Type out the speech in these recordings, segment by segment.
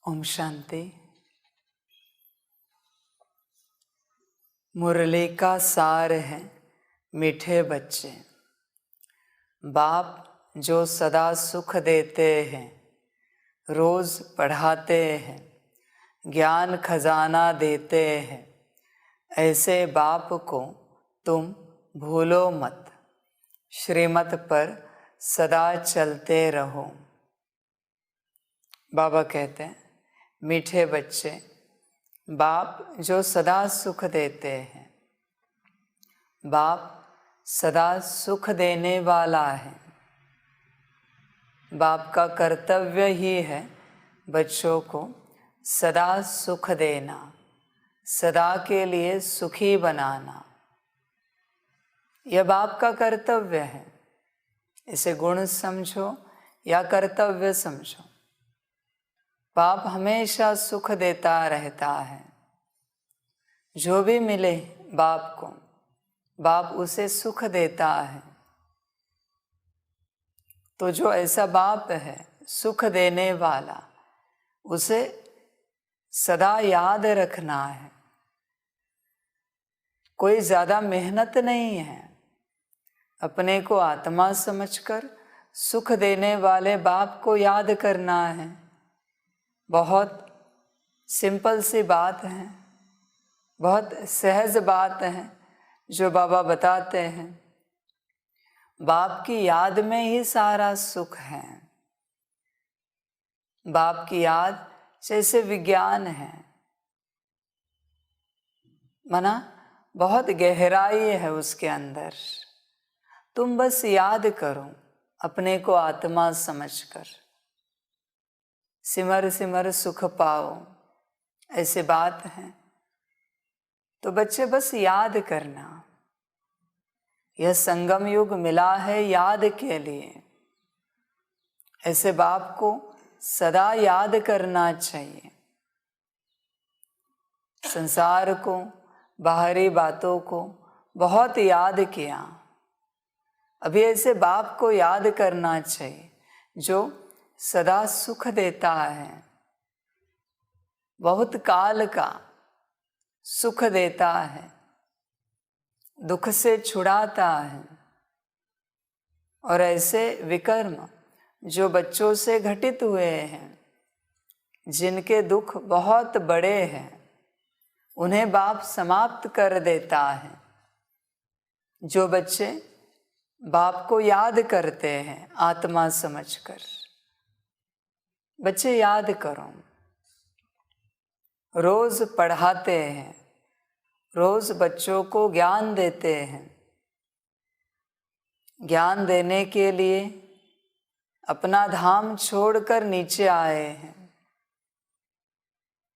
ओम शांति। मुरली का सार है मीठे बच्चे। बाप जो सदा सुख देते हैं, रोज पढ़ाते हैं, ज्ञान खजाना देते हैं, ऐसे बाप को तुम भूलो मत। श्रीमत पर सदा चलते रहो। बाबा कहते हैं, मीठे बच्चे, बाप जो सदा सुख देते हैं, बाप सदा सुख देने वाला है। बाप का कर्तव्य ही है बच्चों को सदा सुख देना, सदा के लिए सुखी बनाना। यह बाप का कर्तव्य है। इसे गुण समझो या कर्तव्य समझो, बाप हमेशा सुख देता रहता है। जो भी मिले बाप को, बाप उसे सुख देता है। तो जो ऐसा बाप है सुख देने वाला, उसे सदा याद रखना है। कोई ज़्यादा मेहनत नहीं है। अपने को आत्मा समझकर सुख देने वाले बाप को याद करना है। बहुत सिंपल सी बात है, बहुत सहज बात है जो बाबा बताते हैं। बाप की याद में ही सारा सुख है। बाप की याद जैसे विज्ञान है, माना बहुत गहराई है उसके अंदर। तुम बस याद करो अपने को आत्मा समझकर, सिमर सिमर सुख पाओ, ऐसे बात है। तो बच्चे बस याद करना। यह संगम युग मिला है याद के लिए। ऐसे बाप को सदा याद करना चाहिए। संसार को, बाहरी बातों को बहुत याद किया। अभी ऐसे बाप को याद करना चाहिए जो सदा सुख देता है, बहुत काल का सुख देता है, दुख से छुड़ाता है। और ऐसे विकर्म जो बच्चों से घटित हुए हैं, जिनके दुख बहुत बड़े हैं, उन्हें बाप समाप्त कर देता है। जो बच्चे बाप को याद करते हैं आत्मा समझकर, बच्चे याद करो। रोज पढ़ाते हैं, रोज बच्चों को ज्ञान देते हैं। ज्ञान देने के लिए अपना धाम छोड़कर नीचे आए हैं,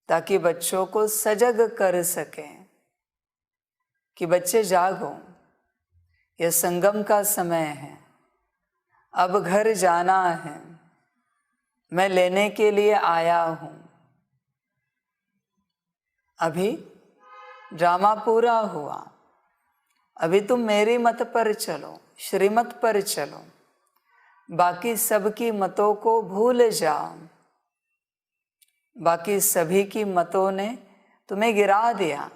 ताकि बच्चों को सजग कर सकें कि बच्चे जागो, यह संगम का समय है, अब घर जाना है, मैं लेने के लिए आया हूँ। अभी ड्रामा पूरा हुआ, अभी तुम मेरी मत पर चलो, श्रीमत पर चलो। बाकी सबकी मतों को भूल जाओ। बाकी सभी की मतों ने तुम्हें गिरा दिया।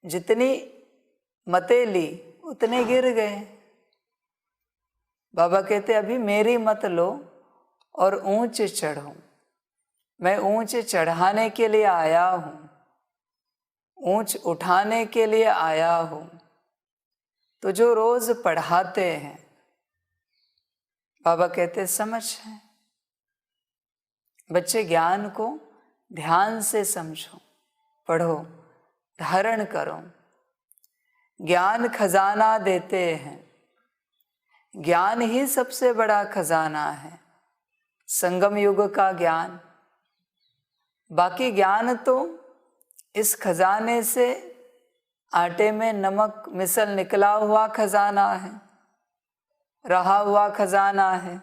जितनी मतें ली उतने गिर गए। बाबा कहते अभी मेरी मत लो और ऊंच चढ़ो। मैं ऊंच चढ़ाने के लिए आया हूँ, ऊंच उठाने के लिए आया हूँ। तो जो रोज पढ़ाते हैं, बाबा कहते समझ है। बच्चे ज्ञान को ध्यान से समझो, पढ़ो, धारण करो। ज्ञान खजाना देते हैं। ज्ञान ही सबसे बड़ा खजाना है, संगम युग का ज्ञान। बाकी ज्ञान तो इस खजाने से आटे में नमक मिसल निकला हुआ खजाना है, रहा हुआ खजाना है।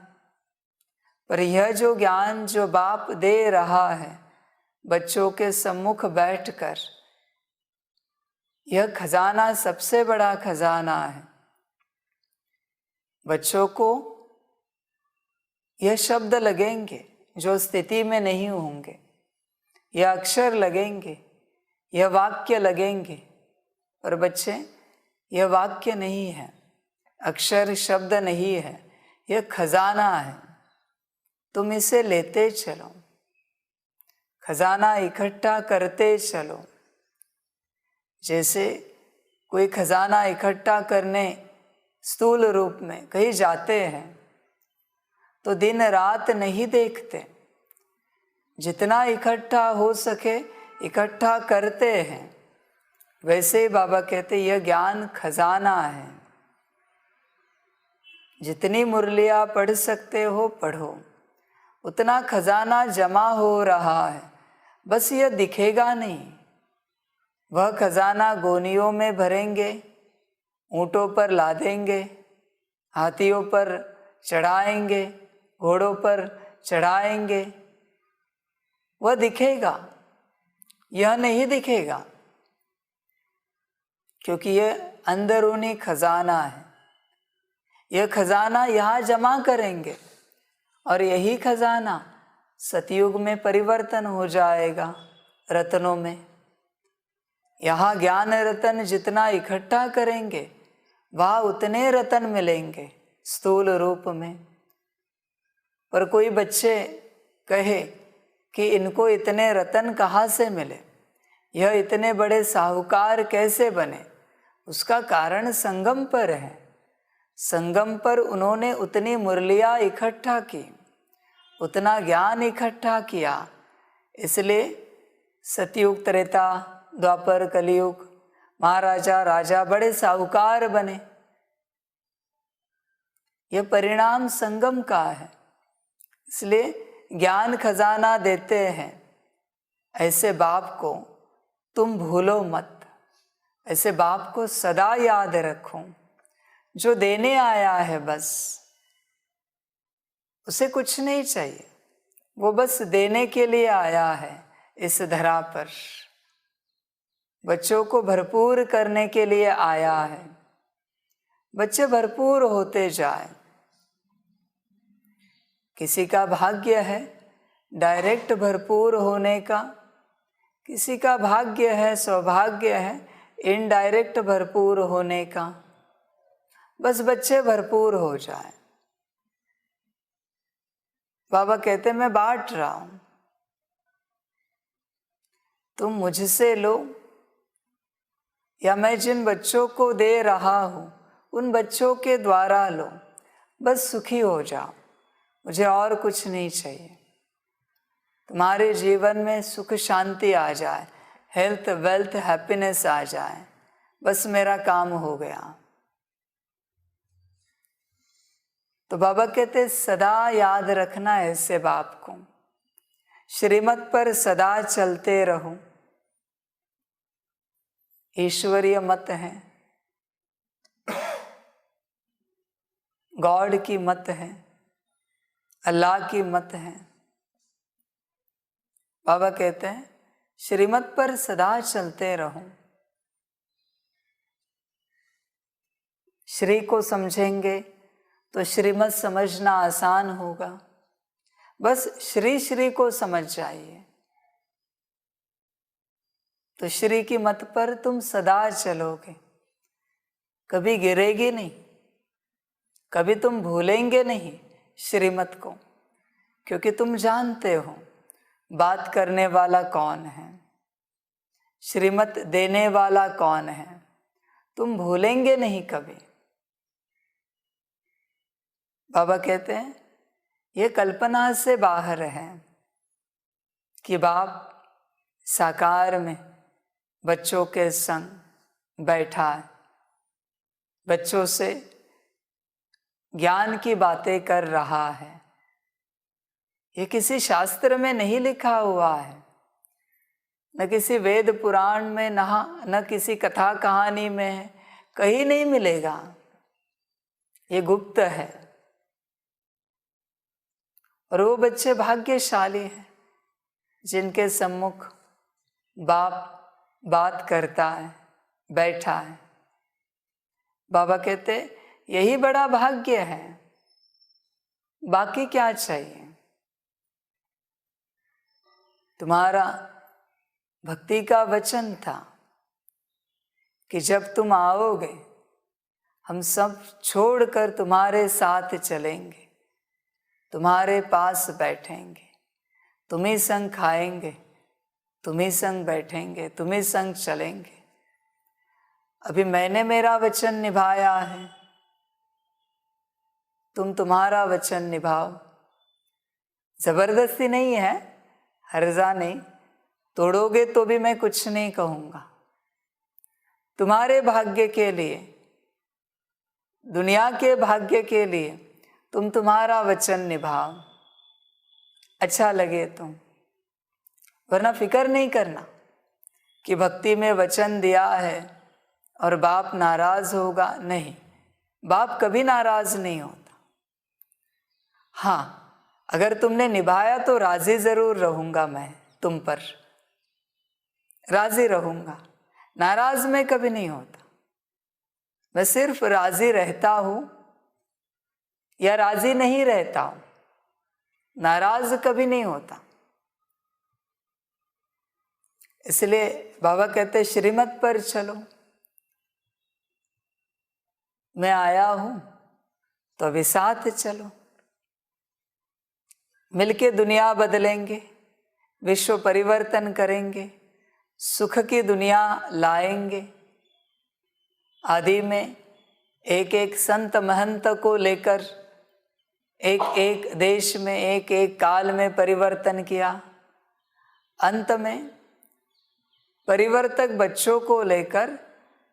पर यह जो ज्ञान जो बाप दे रहा है बच्चों के सम्मुख बैठकर, यह खजाना सबसे बड़ा खजाना है। बच्चों को यह शब्द लगेंगे, जो स्थिति में नहीं होंगे, यह अक्षर लगेंगे, यह वाक्य लगेंगे। और बच्चे, यह वाक्य नहीं है, अक्षर शब्द नहीं है, यह खजाना है। तुम इसे लेते चलो, खजाना इकट्ठा करते चलो। जैसे कोई खजाना इकट्ठा करने स्थूल रूप में कहीं जाते हैं तो दिन रात नहीं देखते, जितना इकट्ठा हो सके इकट्ठा करते हैं। वैसे ही बाबा कहते यह ज्ञान खजाना है। जितनी मुरलियाँ पढ़ सकते हो पढ़ो, उतना खजाना जमा हो रहा है, बस यह दिखेगा नहीं। वह खजाना गोनियों में भरेंगे, ऊँटों पर लादेंगे, हाथियों पर चढ़ाएंगे, घोड़ों पर चढ़ाएंगे, वह दिखेगा। यह नहीं दिखेगा, क्योंकि यह अंदरूनी खजाना है। यह खजाना यहाँ जमा करेंगे और यही खजाना सतयुग में परिवर्तन हो जाएगा रत्नों में। यहाँ ज्ञान रतन जितना इकट्ठा करेंगे वहाँ उतने रतन मिलेंगे स्थूल रूप में। पर कोई बच्चे कहे कि इनको इतने रतन कहाँ से मिले, यह इतने बड़े साहूकार कैसे बने, उसका कारण संगम पर है। संगम पर उन्होंने उतनी मुरलियाँ इकट्ठा की, उतना ज्ञान इकट्ठा किया, इसलिए सतयुग, त्रेता, द्वापर, कलयुग महाराजा राजा बड़े साहूकार बने। यह परिणाम संगम का है। इसलिए ज्ञान खजाना देते हैं। ऐसे बाप को तुम भूलो मत, ऐसे बाप को सदा याद रखो, जो देने आया है। बस उसे कुछ नहीं चाहिए, वो बस देने के लिए आया है इस धरा पर। बच्चों को भरपूर करने के लिए आया है। बच्चे भरपूर होते जाए। किसी का भाग्य है डायरेक्ट भरपूर होने का, किसी का भाग्य है, सौभाग्य है इनडायरेक्ट भरपूर होने का। बस बच्चे भरपूर हो जाए। बाबा कहते मैं बांट रहा हूं, तुम मुझसे लो, या मैं जिन बच्चों को दे रहा हूं उन बच्चों के द्वारा लो। बस सुखी हो जाओ, मुझे और कुछ नहीं चाहिए। तुम्हारे जीवन में सुख शांति आ जाए, हेल्थ वेल्थ हैप्पीनेस आ जाए, बस मेरा काम हो गया। तो बाबा कहते सदा याद रखना ऐसे बाप को, श्रीमत पर सदा चलते रहो। ईश्वरीय मत है, गॉड की मत है, अल्लाह की मत है। बाबा कहते हैं श्रीमत पर सदा चलते रहो। श्री को समझेंगे तो श्रीमत समझना आसान होगा। बस श्री श्री को समझ जाइए तो श्री की मत पर तुम सदा चलोगे, कभी गिरेगी नहीं, कभी तुम भूलेंगे नहीं श्रीमत को, क्योंकि तुम जानते हो बात करने वाला कौन है, श्रीमत देने वाला कौन है। तुम भूलेंगे नहीं कभी। बाबा कहते हैं ये कल्पना से बाहर है कि बाप साकार में बच्चों के संग बैठा है, बच्चों से ज्ञान की बातें कर रहा है। ये किसी शास्त्र में नहीं लिखा हुआ है, न किसी वेद पुराण में, न किसी कथा कहानी में है, कहीं नहीं मिलेगा। ये गुप्त है। और वो बच्चे भाग्यशाली हैं जिनके सम्मुख बाप बात करता है, बैठा है। बाबा कहते यही बड़ा भाग्य है, बाकी क्या चाहिए। तुम्हारा भक्ति का वचन था कि जब तुम आओगे हम सब छोड़कर तुम्हारे साथ चलेंगे, तुम्हारे पास बैठेंगे, तुम्ही संग खाएंगे, तुम्ही संग बैठेंगे, तुम्ही संग चलेंगे। अभी मैंने मेरा वचन निभाया है, तुम तुम्हारा वचन निभाओ। जबरदस्ती नहीं है, हर्जा नहीं, तोड़ोगे तो भी मैं कुछ नहीं कहूँगा। तुम्हारे भाग्य के लिए, दुनिया के भाग्य के लिए तुम तुम्हारा वचन निभाओ, अच्छा लगे तुम। वरना फिक्र नहीं करना कि भक्ति में वचन दिया है और बाप नाराज होगा। नहीं, बाप कभी नाराज नहीं होता। हाँ, अगर तुमने निभाया तो राजी जरूर रहूंगा, मैं तुम पर राजी रहूंगा, नाराज मैं कभी नहीं होता। मैं सिर्फ राजी रहता हूं या राजी नहीं रहता हूं, नाराज कभी नहीं होता। इसलिए बाबा कहते श्रीमत पर चलो। मैं आया हूं तो अभी साथ चलो, मिलके दुनिया बदलेंगे, विश्व परिवर्तन करेंगे, सुख की दुनिया लाएंगे। आदि में एक एक संत महंत को लेकर एक एक देश में एक एक काल में परिवर्तन किया। अंत में परिवर्तक बच्चों को लेकर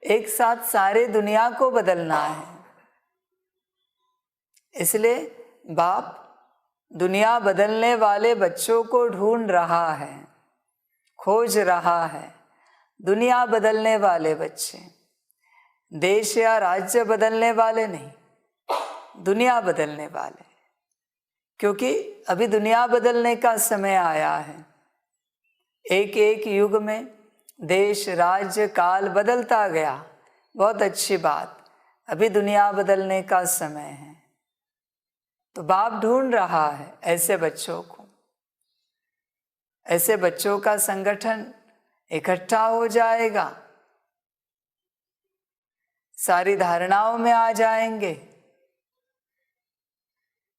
एक साथ सारे दुनिया को बदलना है। इसलिए बाप दुनिया बदलने वाले बच्चों को ढूंढ रहा है, खोज रहा है। दुनिया बदलने वाले बच्चे, देश या राज्य बदलने वाले नहीं, दुनिया बदलने वाले। क्योंकि अभी दुनिया बदलने का समय आया है। एक एक युग में देश, राज्य, काल बदलता गया, बहुत अच्छी बात। अभी दुनिया बदलने का समय है, तो बाप ढूंढ रहा है ऐसे बच्चों को। ऐसे बच्चों का संगठन इकट्ठा हो जाएगा, सारी धारणाओं में आ जाएंगे,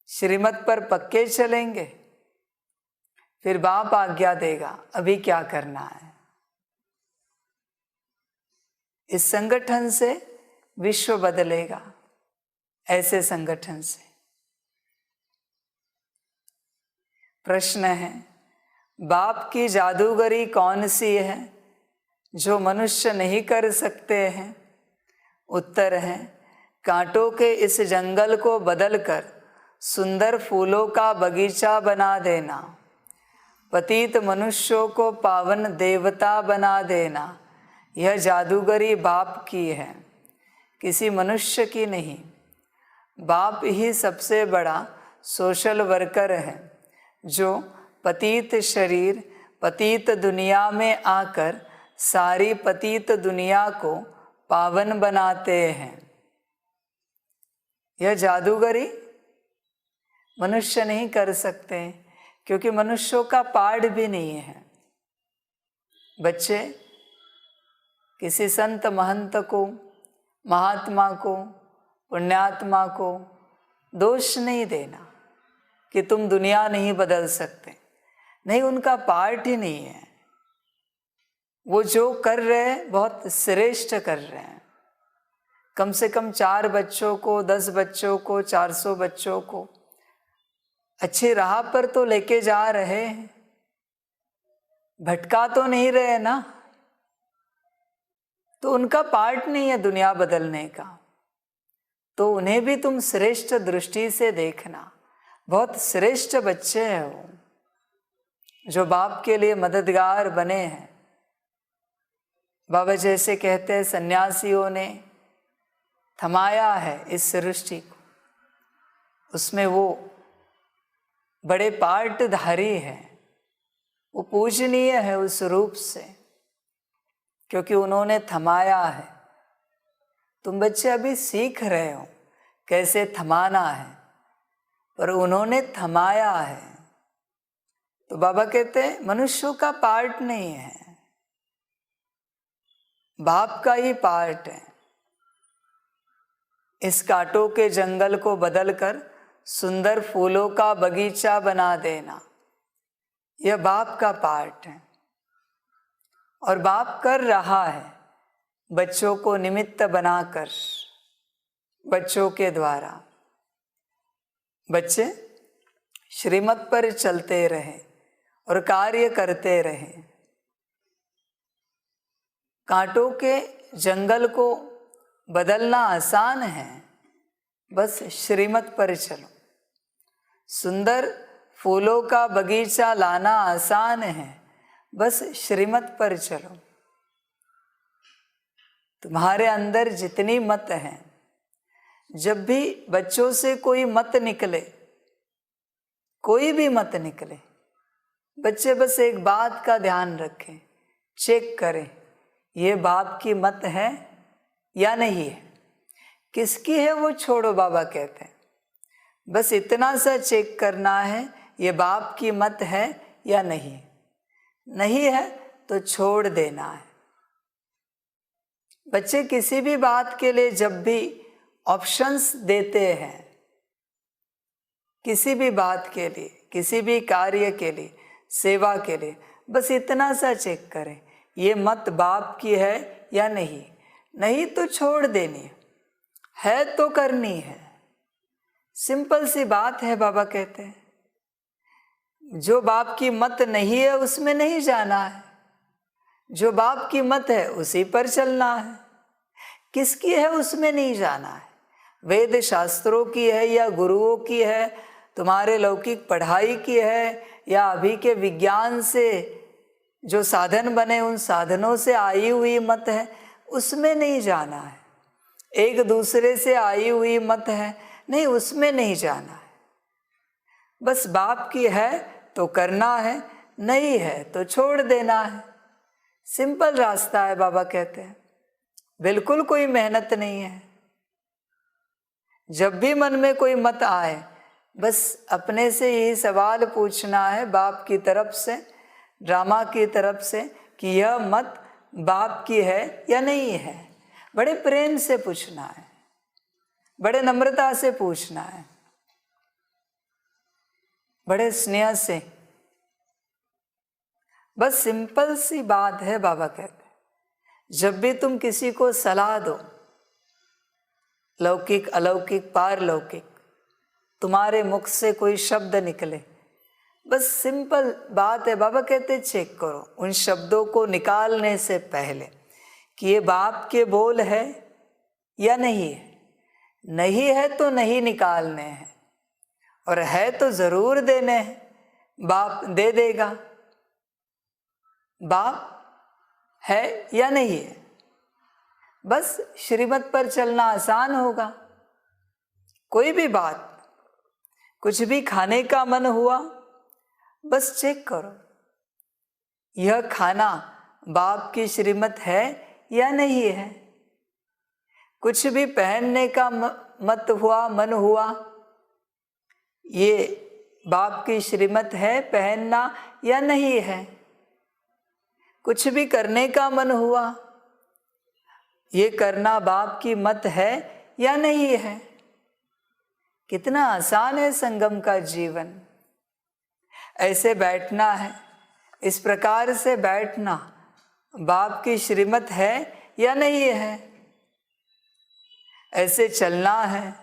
श्रीमत पर पक्के चलेंगे। फिर बाप आज्ञा देगा अभी क्या करना है। इस संगठन से विश्व बदलेगा, ऐसे संगठन से। प्रश्न है, बाप की जादूगरी कौन सी है जो मनुष्य नहीं कर सकते हैं? उत्तर है, कांटों के इस जंगल को बदलकर सुंदर फूलों का बगीचा बना देना, पतित मनुष्यों को पावन देवता बना देना। यह जादूगरी बाप की है, किसी मनुष्य की नहीं। बाप ही सबसे बड़ा सोशल वर्कर है, जो पतित शरीर, पतित दुनिया में आकर सारी पतित दुनिया को पावन बनाते हैं। यह जादूगरी मनुष्य नहीं कर सकते, क्योंकि मनुष्यों का पाठ भी नहीं है। बच्चे किसी संत महंत को, महात्मा को, पुण्यात्मा को दोष नहीं देना कि तुम दुनिया नहीं बदल सकते। नहीं, उनका पार्ट ही नहीं है। वो जो कर रहे हैं बहुत श्रेष्ठ कर रहे हैं। कम से कम 4 बच्चों को, 10 बच्चों को, 400 बच्चों को अच्छी राह पर तो लेके जा रहे हैं, भटका तो नहीं रहे ना। तो उनका पार्ट नहीं है दुनिया बदलने का, तो उन्हें भी तुम श्रेष्ठ दृष्टि से देखना। बहुत श्रेष्ठ बच्चे हैं वो, जो बाप के लिए मददगार बने हैं। बाबा जैसे कहते हैं, सन्यासियों ने थमाया है इस सृष्टि को, उसमें वो बड़े पार्टधारी हैं। वो पूजनीय है उस रूप से, क्योंकि उन्होंने थमाया है। तुम बच्चे अभी सीख रहे हो कैसे थमाना है, पर उन्होंने थमाया है। तो बाबा कहते हैं मनुष्यों का पार्ट नहीं है, बाप का ही पार्ट है। इस कांटों के जंगल को बदलकर सुंदर फूलों का बगीचा बना देना, यह बाप का पार्ट है। और बाप कर रहा है बच्चों को निमित्त बनाकर, बच्चों के द्वारा बच्चे श्रीमत पर चलते रहे और कार्य करते रहे। कांटों के जंगल को बदलना आसान है, बस श्रीमत पर चलो। सुंदर फूलों का बगीचा लाना आसान है, बस श्रीमत पर चलो। तुम्हारे अंदर जितनी मत है, जब भी बच्चों से कोई मत निकले, कोई भी मत निकले, बच्चे बस एक बात का ध्यान रखें, चेक करें ये बाप की मत है या नहीं है। किसकी है वो छोड़ो, बाबा कहते हैं बस इतना सा चेक करना है, ये बाप की मत है या नहीं। नहीं है तो छोड़ देना है। बच्चे किसी भी बात के लिए जब भी ऑप्शंस देते हैं, किसी भी बात के लिए, किसी भी कार्य के लिए, सेवा के लिए, बस इतना सा चेक करें ये मत बाप की है या नहीं। नहीं तो छोड़ देनी है तो करनी है। सिंपल सी बात है। बाबा कहते हैं जो बाप की मत नहीं है उसमें नहीं जाना है, जो बाप की मत है उसी पर चलना है। किसकी है उसमें नहीं जाना है। वेद शास्त्रों की है या गुरुओं की है, तुम्हारे लौकिक पढ़ाई की है या अभी के विज्ञान से जो साधन बने उन साधनों से आई हुई मत है, उसमें नहीं जाना है। एक दूसरे से आई हुई मत है, नहीं उसमें नहीं जाना है। बस बाप की है तो करना है, नहीं है तो छोड़ देना है। सिंपल रास्ता है। बाबा कहते हैं बिल्कुल कोई मेहनत नहीं है। जब भी मन में कोई मत आए, बस अपने से यही सवाल पूछना है बाप की तरफ से, ड्रामा की तरफ से, कि यह मत बाप की है या नहीं है। बड़े प्रेम से पूछना है, बड़े नम्रता से पूछना है, बड़े स्नेह से। बस सिंपल सी बात है। बाबा कहते हैं जब भी तुम किसी को सलाह दो, लौकिक अलौकिक पारलौकिक, तुम्हारे मुख से कोई शब्द निकले, बस सिंपल बात है। बाबा कहते चेक करो उन शब्दों को निकालने से पहले कि ये बाप के बोल है या नहीं है। नहीं है तो नहीं निकालने हैं, और है तो जरूर देने हैं। बाप दे देगा। बाप है या नहीं है, बस श्रीमत पर चलना आसान होगा। कोई भी बात, कुछ भी खाने का मन हुआ, बस चेक करो यह खाना बाप की श्रीमत है या नहीं है। कुछ भी पहनने का मन हुआ, ये बाप की श्रीमत है पहनना या नहीं है। कुछ भी करने का मन हुआ, ये करना बाप की मत है या नहीं है। कितना आसान है संगम का जीवन। ऐसे बैठना है, इस प्रकार से बैठना बाप की श्रीमत है या नहीं है। ऐसे चलना है,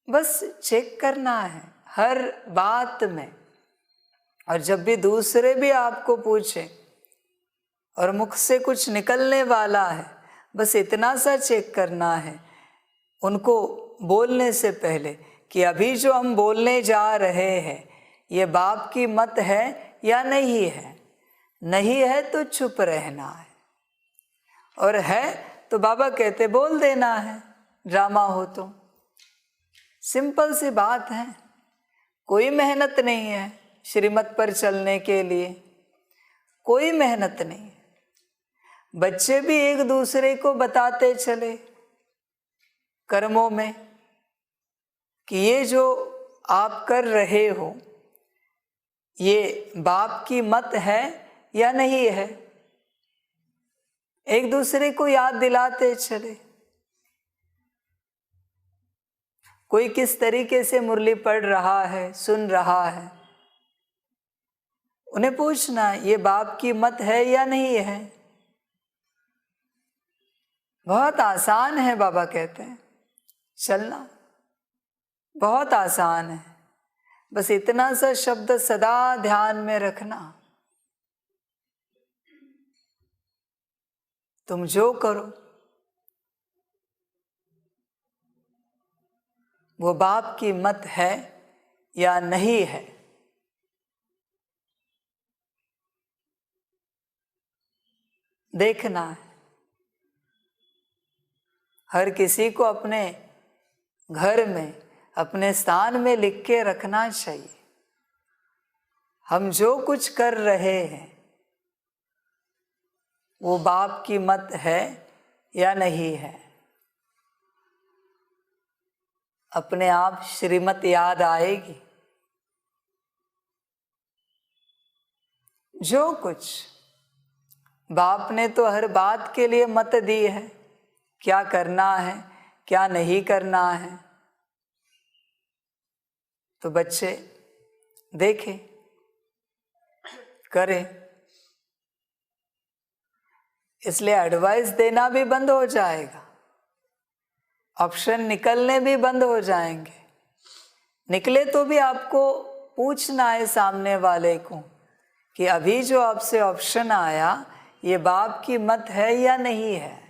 बस चेक करना है हर बात में। और जब भी दूसरे भी आपको पूछे और मुख से कुछ निकलने वाला है, बस इतना सा चेक करना है उनको बोलने से पहले कि अभी जो हम बोलने जा रहे हैं ये बाप की मत है या नहीं है। नहीं है तो चुप रहना है, और है तो बाबा कहते बोल देना है, ड्रामा हो तो। सिंपल सी बात है। कोई मेहनत नहीं है श्रीमत पर चलने के लिए, कोई मेहनत नहीं। बच्चे भी एक दूसरे को बताते चले कर्मों में, कि ये जो आप कर रहे हो ये बाप की मत है या नहीं है, एक दूसरे को याद दिलाते चले। कोई किस तरीके से मुरली पढ़ रहा है, सुन रहा है, उन्हें पूछना ये बाप की मत है या नहीं है। बहुत आसान है, बाबा कहते हैं चलना बहुत आसान है, बस इतना सा शब्द सदा ध्यान में रखना, तुम जो करो वो बाप की मत है या नहीं है। देखना है। हर किसी को अपने घर में, अपने स्थान में लिख के रखना चाहिए, हम जो कुछ कर रहे हैं वो बाप की मत है या नहीं है। अपने आप श्रीमत याद आएगी। जो कुछ बाप ने तो हर बात के लिए मत दी है, क्या करना है क्या नहीं करना है। तो बच्चे देखें, करें। इसलिए एडवाइस देना भी बंद हो जाएगा, ऑप्शन निकलने भी बंद हो जाएंगे। निकले तो भी आपको पूछना है सामने वाले को कि अभी जो आपसे ऑप्शन आया ये बाप की मत है या नहीं है,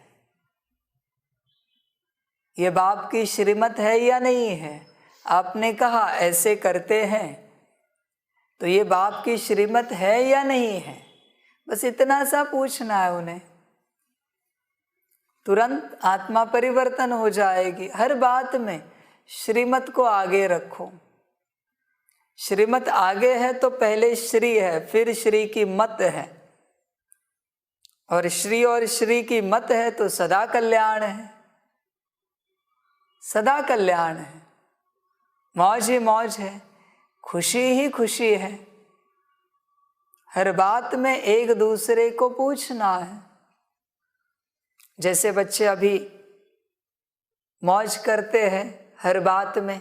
ये बाप की श्रीमत है या नहीं है। आपने कहा ऐसे करते हैं तो ये बाप की श्रीमत है या नहीं है, बस इतना सा पूछना है उन्हें। तुरंत आत्मा परिवर्तन हो जाएगी। हर बात में श्रीमत को आगे रखो। श्रीमत आगे है तो पहले श्री है, फिर श्री की मत है, और श्री की मत है तो सदा कल्याण है, सदा कल्याण है, मौज ही मौज है, खुशी ही खुशी है। हर बात में एक दूसरे को पूछना है। जैसे बच्चे अभी मौज करते हैं, हर बात में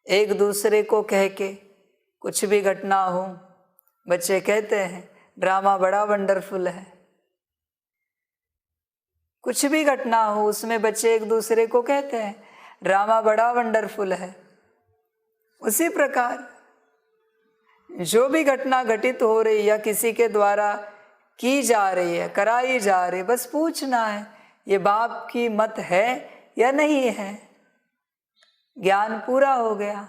एक दूसरे को कह के, कुछ भी घटना हो बच्चे कहते हैं ड्रामा बड़ा वंडरफुल है। कुछ भी घटना हो उसमें बच्चे एक दूसरे को कहते हैं ड्रामा बड़ा वंडरफुल है। उसी प्रकार जो भी घटना घटित हो रही या किसी के द्वारा की जा रही है, कराई जा रही है, बस पूछना है ये बाप की मत है या नहीं है। ज्ञान पूरा हो गया।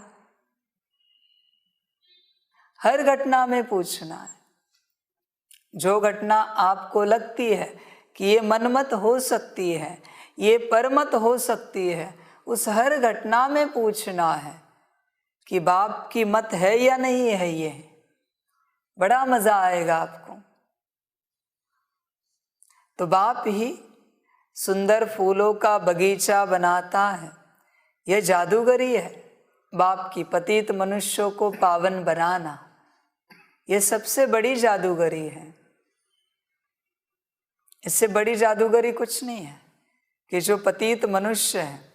हर घटना में पूछना है। जो घटना आपको लगती है कि ये मनमत हो सकती है, ये परमत हो सकती है, उस हर घटना में पूछना है कि बाप की मत है या नहीं है। ये बड़ा मजा आएगा आपको। तो बाप ही सुंदर फूलों का बगीचा बनाता है, यह जादूगरी है। बाप की पतित मनुष्यों को पावन बनाना, यह सबसे बड़ी जादूगरी है। इससे बड़ी जादूगरी कुछ नहीं है कि जो पतित मनुष्य है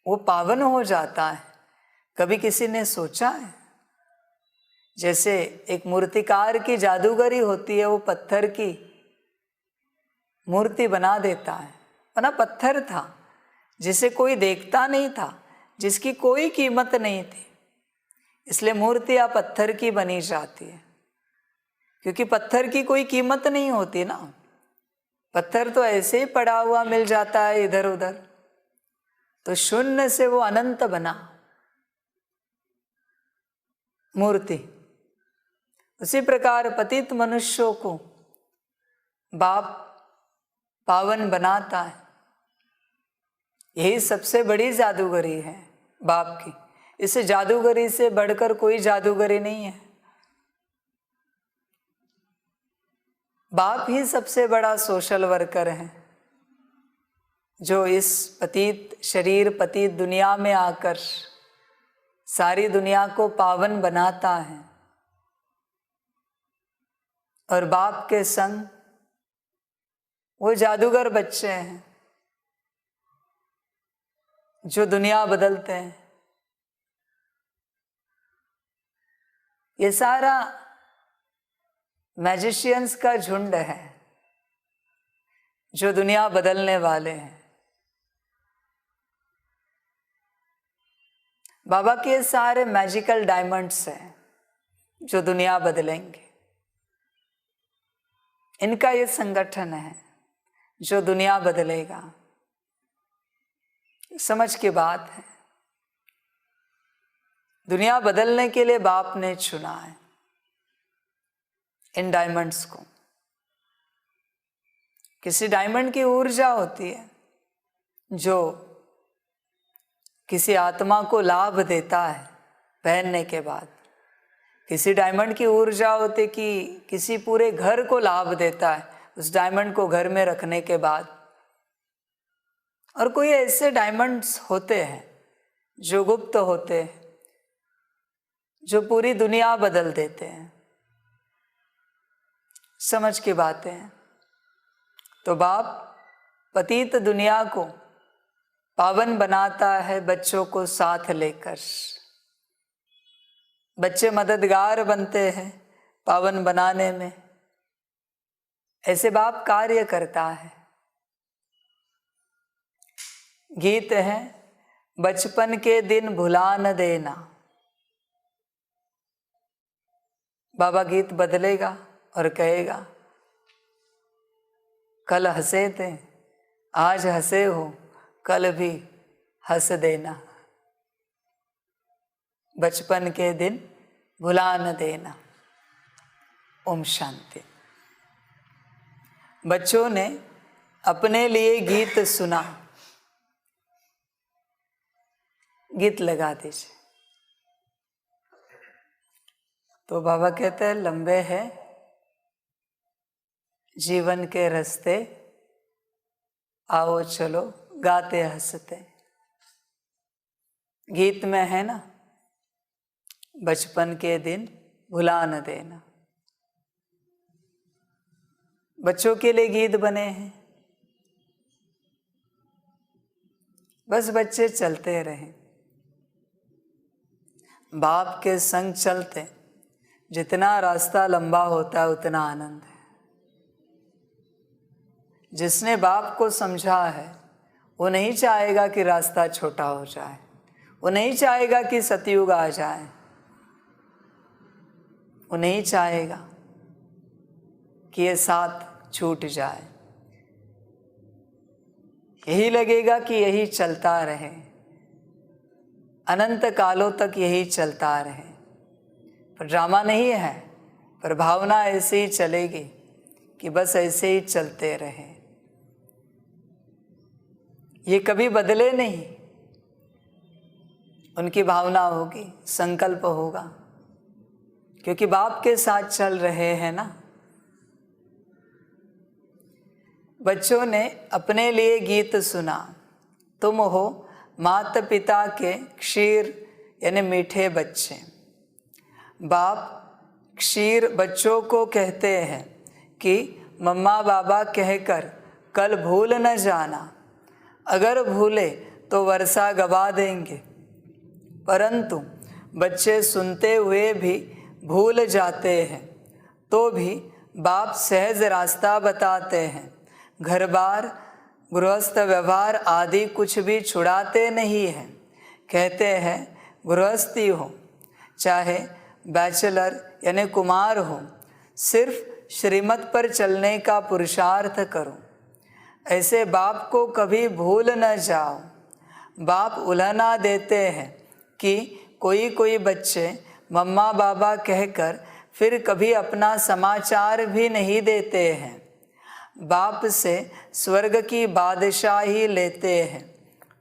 वो पावन हो जाता है। कभी किसी ने सोचा है? जैसे एक मूर्तिकार की जादूगरी होती है, वो पत्थर की मूर्ति बना देता है। बना पत्थर था जिसे कोई देखता नहीं था, जिसकी कोई कीमत नहीं थी, इसलिए मूर्तियाँ पत्थर की बनी जाती है, क्योंकि पत्थर की कोई कीमत नहीं होती ना। पत्थर तो ऐसे ही पड़ा हुआ मिल जाता है इधर उधर। तो शून्य से वो अनंत बना मूर्ति। उसी प्रकार पतित मनुष्यों को बाप पावन बनाता है। यही सबसे बड़ी जादूगरी है बाप की। इस जादूगरी से बढ़कर कोई जादूगरी नहीं है। बाप ही सबसे बड़ा सोशल वर्कर है, जो इस पतित शरीर, पतित दुनिया में आकर सारी दुनिया को पावन बनाता है। और बाप के संग वो जादूगर बच्चे हैं जो दुनिया बदलते हैं। ये सारा मैजिशियंस का झुंड है जो दुनिया बदलने वाले हैं। बाबा के सारे मैजिकल डायमंड्स हैं जो दुनिया बदलेंगे। इनका ये संगठन है जो दुनिया बदलेगा। समझ की बात है, दुनिया बदलने के लिए बाप ने चुना है इन डायमंड्स को। किसी डायमंड की ऊर्जा होती है जो किसी आत्मा को लाभ देता है पहनने के बाद। किसी डायमंड की ऊर्जा होती कि किसी पूरे घर को लाभ देता है उस डायमंड को घर में रखने के बाद। और कोई ऐसे डायमंड्स होते हैं जो गुप्त होते हैं, जो पूरी दुनिया बदल देते हैं। समझ की बातें हैं। तो बाप पतित दुनिया को पावन बनाता है बच्चों को साथ लेकर। बच्चे मददगार बनते हैं पावन बनाने में। ऐसे बाप कार्य करता है। गीत है, बचपन के दिन भुला न देना। बाबा गीत बदलेगा और कहेगा, कल हंसे थे आज हंसे हो, कल भी हंस देना। बचपन के दिन भुला न देना। ओम शांति। बच्चों ने अपने लिए गीत सुना। गीत लगा दीजिए। तो बाबा कहते हैं, लंबे हैं जीवन के रास्ते, आओ चलो गाते हंसते। गीत में है ना, बचपन के दिन भुला न देना। बच्चों के लिए गीत बने हैं, बस बच्चे चलते रहें। बाप के संग चलते जितना रास्ता लंबा होता है उतना आनंद है। जिसने बाप को समझा है वो नहीं चाहेगा कि रास्ता छोटा हो जाए। वो नहीं चाहेगा कि सतयुग आ जाए। वो नहीं चाहेगा कि ये साथ छूट जाए। यही लगेगा कि यही चलता रहे, अनंत कालों तक यही चलता रहे। पर ड्रामा नहीं है, पर भावना ऐसे ही चलेगी कि बस ऐसे ही चलते रहे। ये कभी बदले नहीं। उनकी भावना होगी, संकल्प होगा, क्योंकि बाप के साथ चल रहे हैं ना। बच्चों ने अपने लिए गीत सुना। तुम हो माता पिता के क्षीर यानी मीठे बच्चे। बाप क्षीर बच्चों को कहते हैं कि मम्मा बाबा कहकर कल भूल न जाना। अगर भूले तो वर्षा गवा देंगे। परंतु बच्चे सुनते हुए भी भूल जाते हैं, तो भी बाप सहज रास्ता बताते हैं। घर बार गृहस्थ व्यवहार आदि कुछ भी छुड़ाते नहीं हैं। कहते हैं गृहस्थी हो चाहे बैचलर यानी कुमार हो, सिर्फ श्रीमत पर चलने का पुरुषार्थ करो। ऐसे बाप को कभी भूल न जाओ। बाप उलाहना देते हैं कि कोई कोई बच्चे मम्मा बाबा कहकर फिर कभी अपना समाचार भी नहीं देते हैं। बाप से स्वर्ग की बादशाही लेते हैं,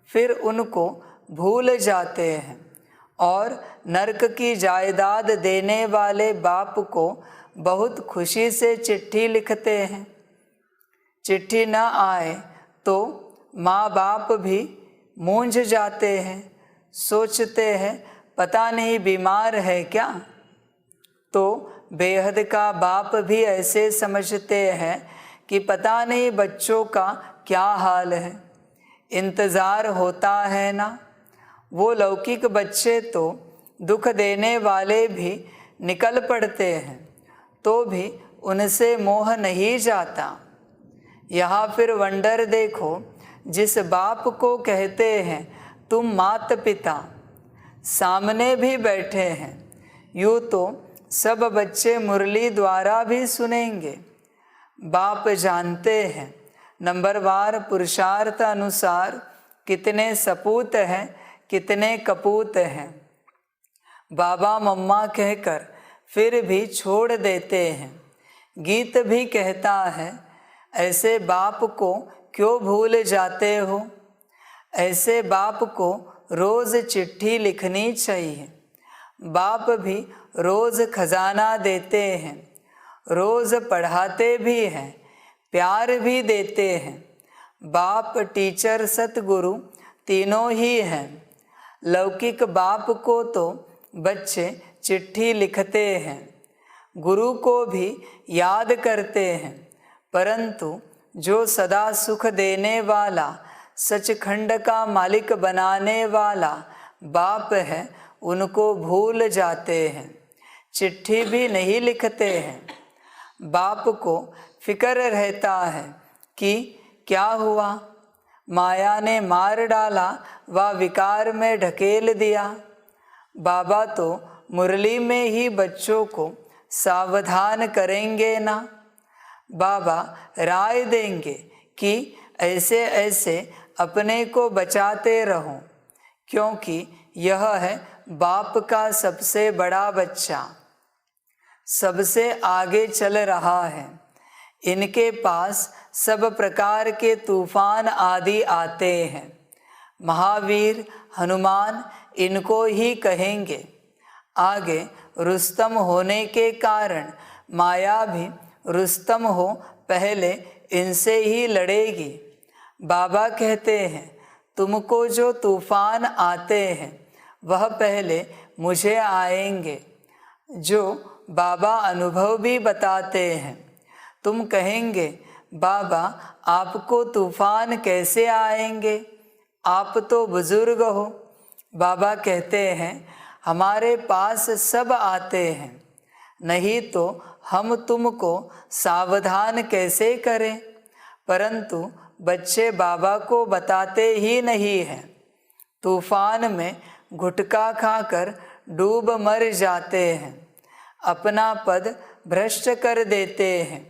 फिर उनको भूल जाते हैं। और नरक की जायदाद देने वाले बाप को बहुत खुशी से चिट्ठी लिखते हैं। चिट्ठी न आए तो माँ बाप भी मूंझ जाते हैं, सोचते हैं पता नहीं बीमार है क्या। तो बेहद का बाप भी ऐसे समझते हैं कि पता नहीं बच्चों का क्या हाल है, इंतज़ार होता है ना। वो लौकिक बच्चे तो दुख देने वाले भी निकल पड़ते हैं, तो भी उनसे मोह नहीं जाता। यहाँ फिर वंडर देखो, जिस बाप को कहते हैं तुम मात पिता, सामने भी बैठे हैं। यूँ तो सब बच्चे मुरली द्वारा भी सुनेंगे। बाप जानते हैं नंबरवार पुरुषार्थ अनुसार कितने सपूत हैं, कितने कपूत हैं। बाबा मम्मा कहकर फिर भी छोड़ देते हैं। गीत भी कहता है, ऐसे बाप को क्यों भूल जाते हो। ऐसे बाप को रोज़ चिट्ठी लिखनी चाहिए। बाप भी रोज़ खजाना देते हैं, रोज़ पढ़ाते भी हैं, प्यार भी देते हैं। बाप, टीचर, सतगुरु तीनों ही हैं। लौकिक बाप को तो बच्चे चिट्ठी लिखते हैं, गुरु को भी याद करते हैं, परंतु जो सदा सुख देने वाला, सचखंड का मालिक बनाने वाला बाप है, उनको भूल जाते हैं, चिट्ठी भी नहीं लिखते हैं। बाप को फिक्र रहता है कि क्या हुआ, माया ने मार डाला व विकार में ढकेल दिया। बाबा तो मुरली में ही बच्चों को सावधान करेंगे ना। बाबा राय देंगे कि ऐसे ऐसे अपने को बचाते रहो, क्योंकि यह है बाप का सबसे बड़ा बच्चा, सबसे आगे चल रहा है। इनके पास सब प्रकार के तूफान आदि आते हैं। महावीर हनुमान इनको ही कहेंगे। आगे रुस्तम होने के कारण माया भी रुस्तम हो पहले इनसे ही लड़ेगी। बाबा कहते हैं, तुमको जो तूफान आते हैं वह पहले मुझे आएंगे। जो बाबा अनुभव भी बताते हैं। तुम कहेंगे, बाबा आपको तूफान कैसे आएंगे, आप तो बुजुर्ग हो। बाबा कहते हैं, हमारे पास सब आते हैं, नहीं तो हम तुमको सावधान कैसे करें। परंतु बच्चे बाबा को बताते ही नहीं हैं। तूफान में गुटखा खाकर डूब मर जाते हैं, अपना पद भ्रष्ट कर देते हैं।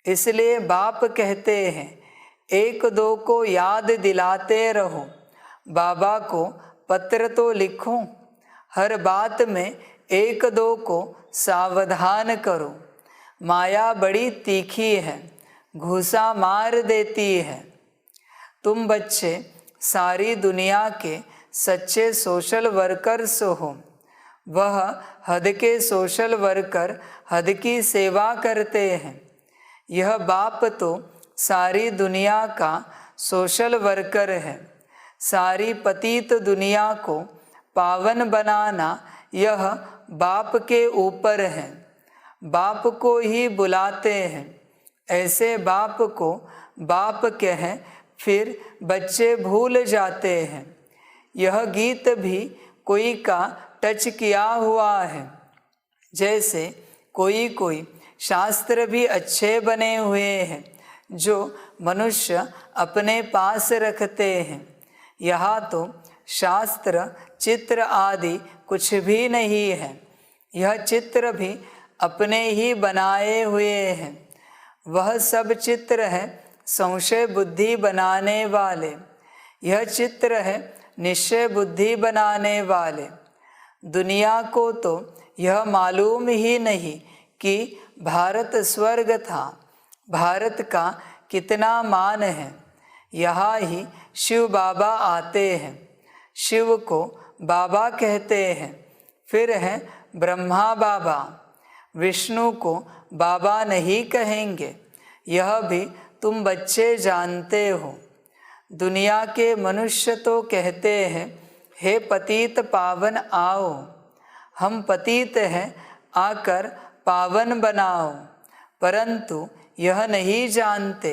इसलिए बाप कहते हैं, एक दो को याद दिलाते रहो। बाबा को पत्र तो लिखो, हर बात में एक दो को सावधान करो। माया बड़ी तीखी है, घूसा मार देती है। तुम बच्चे सारी दुनिया के सच्चे सोशल वर्कर्स हो। वह हद के सोशल वर्कर हद की सेवा करते हैं। यह बाप तो सारी दुनिया का सोशल वर्कर है। सारी पतित दुनिया को पावन बनाना यह बाप के ऊपर है। बाप को ही बुलाते हैं। ऐसे बाप को बाप कहें, फिर बच्चे भूल जाते हैं। यह गीत भी कोई का टच किया हुआ है। जैसे कोई कोई शास्त्र भी अच्छे बने हुए हैं जो मनुष्य अपने पास रखते हैं। यहाँ तो शास्त्र चित्र आदि कुछ भी नहीं है। यह चित्र भी अपने ही बनाए हुए हैं। वह सब चित्र है संशय बुद्धि बनाने वाले। यह चित्र है निश्चय बुद्धि बनाने वाले। दुनिया को तो यह मालूम ही नहीं कि भारत स्वर्ग था, भारत का कितना मान है। यहाँ ही शिव बाबा आते हैं। शिव को बाबा कहते हैं। फिर हैं ब्रह्मा बाबा। विष्णु को बाबा नहीं कहेंगे। यह भी तुम बच्चे जानते हो। दुनिया के मनुष्य तो कहते हैं, हे पतित पावन आओ। हम पतित हैं, आकर पावन बनाओ, परंतु यह नहीं जानते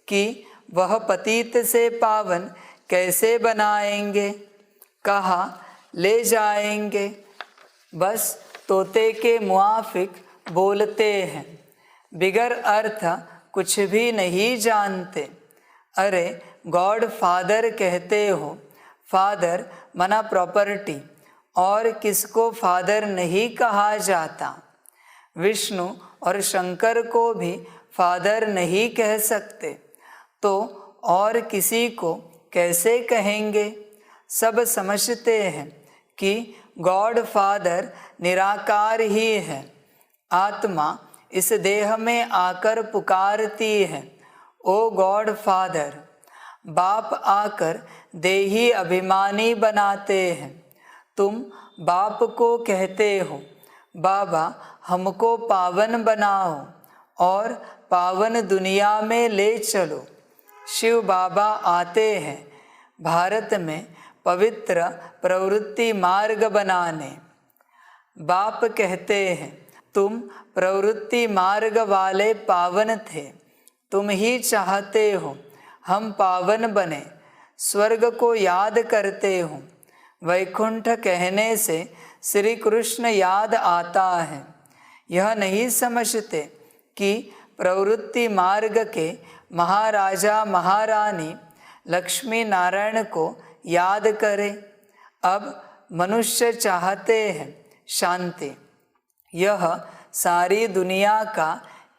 कि वह पतित से पावन कैसे बनाएंगे, कहाँ ले जाएंगे। बस तोते के मुआफिक बोलते हैं, बिगर अर्थ कुछ भी नहीं जानते। अरे गॉड फादर कहते हो, फादर मना प्रॉपर्टी, और किसको फादर नहीं कहा जाता। विष्णु और शंकर को भी फादर नहीं कह सकते, तो और किसी को कैसे कहेंगे। सब समझते हैं कि गॉड फादर निराकार ही है। आत्मा इस देह में आकर पुकारती है, ओ गॉड फादर। बाप आकर देही अभिमानी बनाते हैं। तुम बाप को कहते हो, बाबा हमको पावन बनाओ और पावन दुनिया में ले चलो। शिव बाबा आते हैं भारत में पवित्र प्रवृत्ति मार्ग बनाने। बाप कहते हैं, तुम प्रवृत्ति मार्ग वाले पावन थे, तुम ही चाहते हो हम पावन बने। स्वर्ग को याद करते हो, वैकुंठ कहने से श्री कृष्ण याद आता है। यह नहीं समझते कि प्रवृत्ति मार्ग के महाराजा महारानी लक्ष्मी नारायण को याद करें। अब मनुष्य चाहते हैं शांति। यह सारी दुनिया का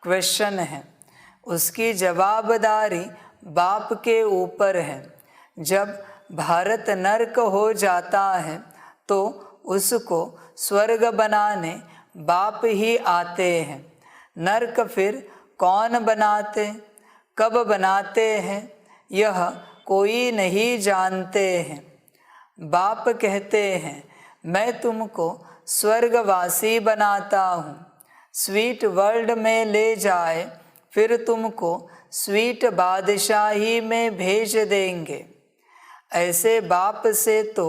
क्वेश्चन है, उसकी जवाबदारी बाप के ऊपर है। जब भारत नरक हो जाता है तो उसको स्वर्ग बनाने बाप ही आते हैं। नरक फिर कौन बनाते, कब बनाते हैं, यह कोई नहीं जानते हैं। बाप कहते हैं, मैं तुमको स्वर्गवासी बनाता हूँ, स्वीट वर्ल्ड में ले जाए, फिर तुमको स्वीट बादशाही में भेज देंगे। ऐसे बाप से तो